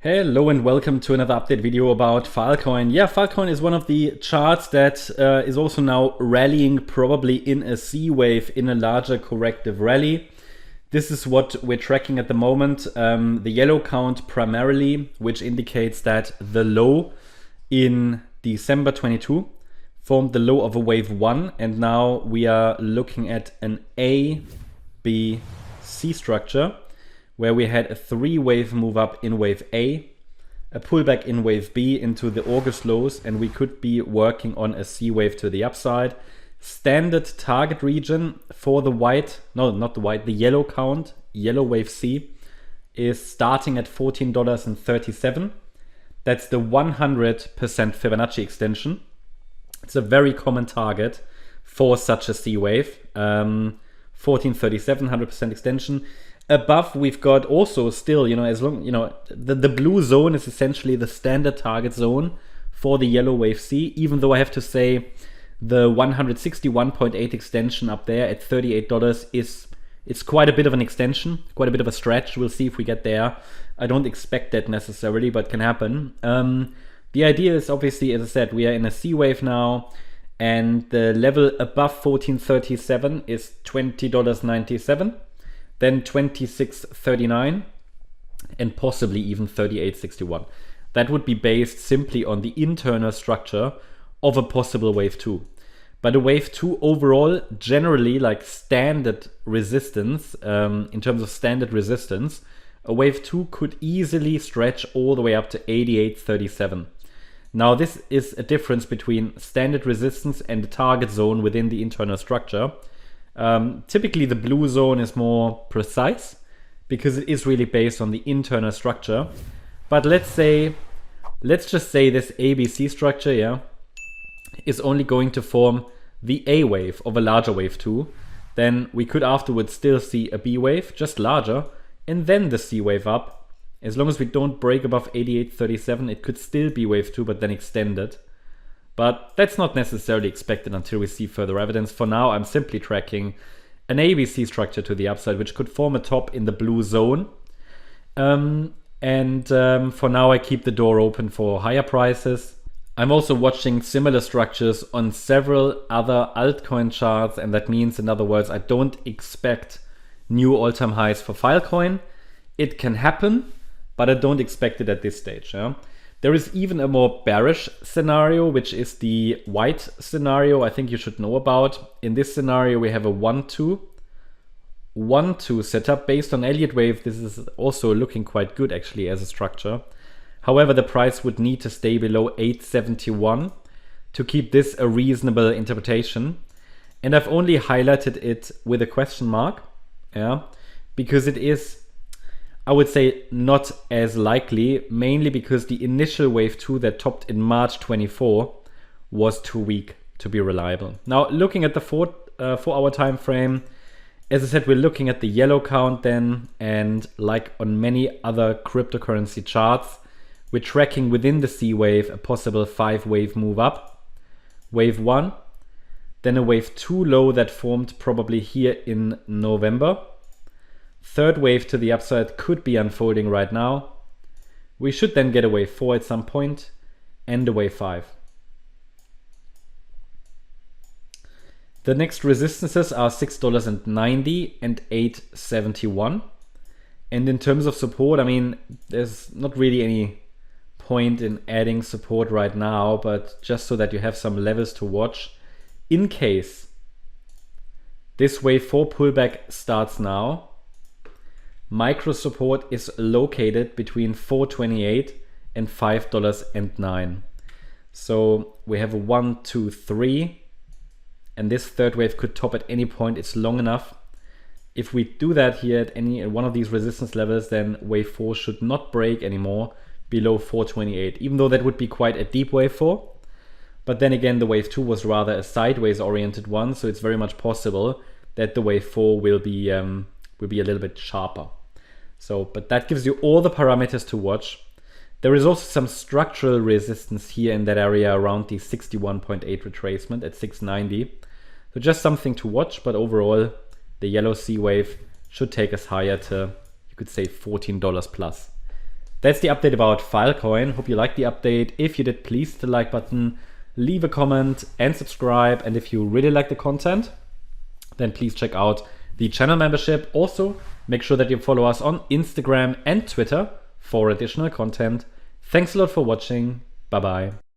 Hello and welcome to another update video about Filecoin. Yeah, Filecoin is one of the charts that is also now rallying, probably in a C wave in a larger corrective rally. This is what we're tracking at the moment. The yellow count primarily, which indicates that the low in December 22 formed the low of a wave 1, and now we are looking at an A, B, C structure, where we had a 3-wave move up in wave A, a pullback in wave B into the August lows, and we could be working on a C wave to the upside. Standard target region for the the yellow count, yellow wave C, is starting at $14.37. That's the 100% Fibonacci extension. It's a very common target for such a C wave. 1437, 100% extension. Above, we've got also still, the blue zone is essentially the standard target zone for the yellow wave C, even though I have to say the 161.8 extension up there at $38 it's quite a bit of an extension, quite a bit of a stretch. We'll see if we get there. I don't expect that necessarily, but can happen. The idea is obviously, as I said, we are in a C wave now, and the level above 1437 is $20.97. Then 26.39 and possibly even 38.61. That would be based simply on the internal structure of a possible wave 2. But a wave 2 overall, generally like standard resistance, in terms of standard resistance, a wave 2 could easily stretch all the way up to 88.37. Now this is a difference between standard resistance and the target zone within the internal structure. Typically the blue zone is more precise because it is really based on the internal structure. But let's just say this ABC structure, is only going to form the A wave of a larger wave 2. Then we could afterwards still see a B wave, just larger, and then the C wave up. As long as we don't break above 88.37, it could still be wave 2, but then extended. But that's not necessarily expected until we see further evidence. For now, I'm simply tracking an ABC structure to the upside, which could form a top in the blue zone. For now, I keep the door open for higher prices. I'm also watching similar structures on several other altcoin charts, and that means, in other words, I don't expect new all-time highs for Filecoin. It can happen, but I don't expect it at this stage. There is even a more bearish scenario, which is the white scenario I think you should know about. In this scenario, we have a 1-2 setup based on Elliott wave. This is also looking quite good actually as a structure. However, the price would need to stay below 871 to keep this a reasonable interpretation. And I've only highlighted it with a question mark, because it is, I would say, not as likely, mainly because the initial wave 2 that topped in March 24 was too weak to be reliable. Now, looking at the 4-hour time frame, as I said, we're looking at the yellow count then, and like on many other cryptocurrency charts, we're tracking within the C wave a possible 5-wave move up. Wave 1, then a wave 2 low that formed probably here in November. Third wave to the upside could be unfolding right now. We should then get a wave 4 at some point and a wave 5. The next resistances are $6.90 and $8.71. And in terms of support, I mean, there's not really any point in adding support right now, but just so that you have some levels to watch. In case this wave 4 pullback starts now, micro support is located between $4.28 and $5.09. So we have a 1, 2, 3, and this third wave could top at any point. It's long enough. If we do that here at one of these resistance levels, then wave 4 should not break anymore below $4.28, even though that would be quite a deep wave 4. But then again, the wave 2 was rather a sideways oriented one, so it's very much possible that the wave 4 will be a little bit sharper. But that gives you all the parameters to watch. There is also some structural resistance here in that area around the 61.8 retracement at 690. So just something to watch, but overall, the yellow C wave should take us higher to, you could say, $14 plus that's the update about Filecoin. Hope you liked the update. If you did, please hit the like button, leave a comment and subscribe. And if you really like the content, then please check out the channel membership. Also, make sure that you follow us on Instagram and Twitter for additional content. Thanks a lot for watching. Bye-bye.